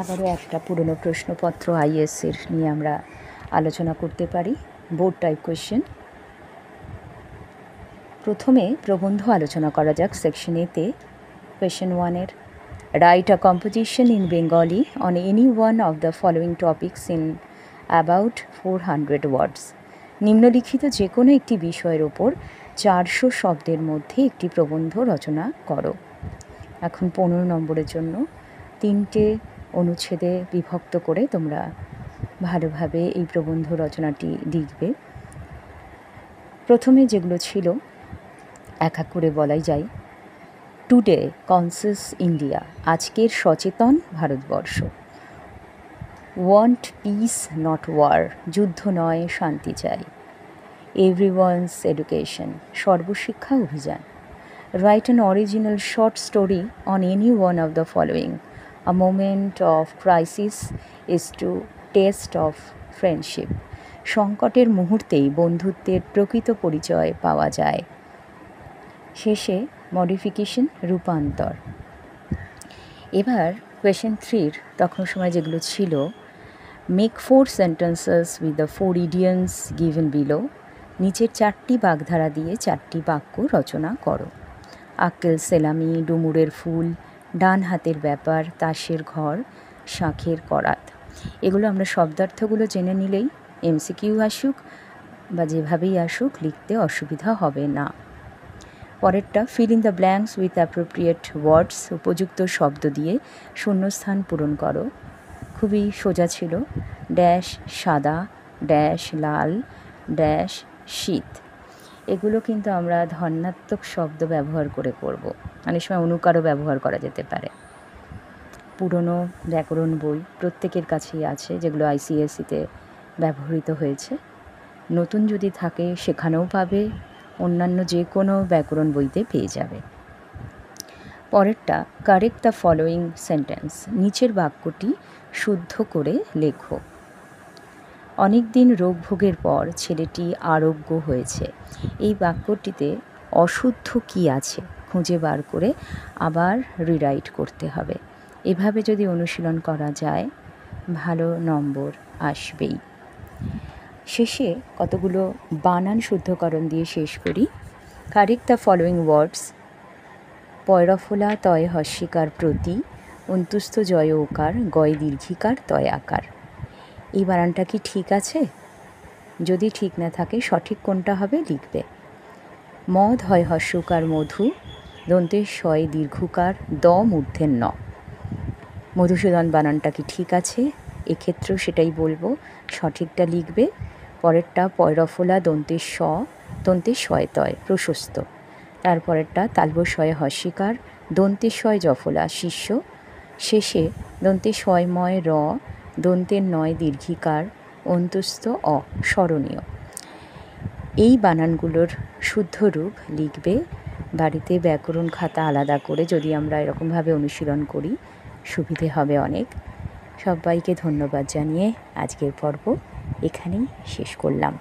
আবারও একটা পুরনো প্রশ্নপত্র আইএসের নিয়ে আমরা আলোচনা করতে পারি। Board type question. প্রথমে প্রবন্ধ আলোচনা করা যাক সেকশন এতে। কোয়েশ্চেন 1-এর write a composition in Bengali on any one of the following topics in about 400 words. নিম্নলিখিত যে কোনো একটি বিষয়ের ওপর 400 শব্দের মধ্যে একটি প্রবন্ধ রচনা করো। এখন 15 নম্বরের জন্য 3টে অনুচ্ছেদে বিভক্ত করে তোমরা ভালোভাবে এই প্রবন্ধ রচনাটি লিখবে। প্রথমে যেগুলো ছিল এক এক করে বলাই যায়। টুডে কনসিয়াস ইন্ডিয়া, আজকের সচেতন ভারতবর্ষ। ওয়ান্ট পিস নট ওয়ার, যুদ্ধ নয় শান্তি চাই। Everyone's education, Sarva Shiksha Abhiyan. Write an original short story on any one of the following. A moment of crisis is to test of friendship. সংকটের মুহূর্তেই বন্ধুত্বের প্রকৃত পরিচয় পাওয়া যায়। শেষে মডিফিকেশন, রূপান্তর। এবার কোয়েশ্চেন 3-র তখন সময় যেগুলো ছিল, make 4 sentences with the 4 idioms given below. নিচের 4টি বাগধারা দিয়ে 4টি বাক্য রচনা করো। আক্কেল সেলামি, ডুমুরের ফুল, ডান হাতের ব্যাপার, তাসের ঘর, শাঁখের করাত। এগুলো আমরা শব্দার্থগুলো জেনে নিলেই এমসিকিউ আসুক বা যেভাবেই আসুক লিখতে অসুবিধা হবে না। পরেরটা, fill in the blanks with appropriate words. উপযুক্ত শব্দ দিয়ে শূন্যস্থান পূরণ করো। খুবই সোজা ছিল। ড্যাশ সাদা, ড্যাশ লাল, ড্যাশ শীত। এগুলো কিন্তু আমরা ধন্যাত্মক শব্দ ব্যবহার করে করব। অনেক সময় অনুকারও ব্যবহার করা যেতে পারে। পুরনো ব্যাকরণ বই প্রত্যেকের কাছেই আছে, যেগুলো আইসিএসসিতে ব্যবহৃত হয়েছে। নতুন যদি থাকে সেখানেও পাবে, অন্যান্য যে কোনো ব্যাকরণ বইতে পেয়ে যাবে। পরেরটা, কারেক্ট দ্য ফলোয়িং সেন্টেন্স। নিচের বাক্যটি শুদ্ধ করে লেখো। অনেক দিন রোগ ভোগের পর ছেলেটি আরোগ্য হয়েছে। এই বাক্যটিতে অশুদ্ধ কী আছে খুঁজে বার করে আবার রিরাইট করতে হবে। এভাবে যদি অনুশীলন করা যায় ভালো নম্বর আসবেই। শেষে কতগুলো বানান শুদ্ধকরণ দিয়ে শেষ করি। Correct the following words. পয়রফোলা তয় হস্যিকার প্রতি, অন্তুস্থ জয় ওকার, গয় দীর্ঘিকার তয় আকার। এই বানানটা কি ঠিক আছে? যদি ঠিক না থাকে সঠিক কোনটা হবে লিখবে। মদ হয় হস্যকার মধু, দন্তের শয় দীর্ঘকার, দ মূর্ধের ন। মধুসূদন বানানটা কি ঠিক আছে? এক্ষেত্রেও সেটাই বলবো, সঠিকটা লিখবে। পরেরটা, পয়রফোলা দন্তের স, দন্তের শয় তয় প্রশস্ত। তারপরেরটা, তালব শয়ে হস্যিকার, দন্তের শয় জফলা শিষ্য। শেষে দন্তের শয়ময় র, দন্তের নয় দীর্ঘিকার, অন্তস্থ অ স্মরণীয়। এই বানানগুলোর শুদ্ধ রূপ লিখবে। বাড়িতে ব্যাকরণ খাতা আলাদা করে যদি আমরা এরকমভাবে অনুশীলন করি সুবিধে হবে অনেক। সবাইকে ধন্যবাদ জানিয়ে আজকের পর্ব এখানেই শেষ করলাম।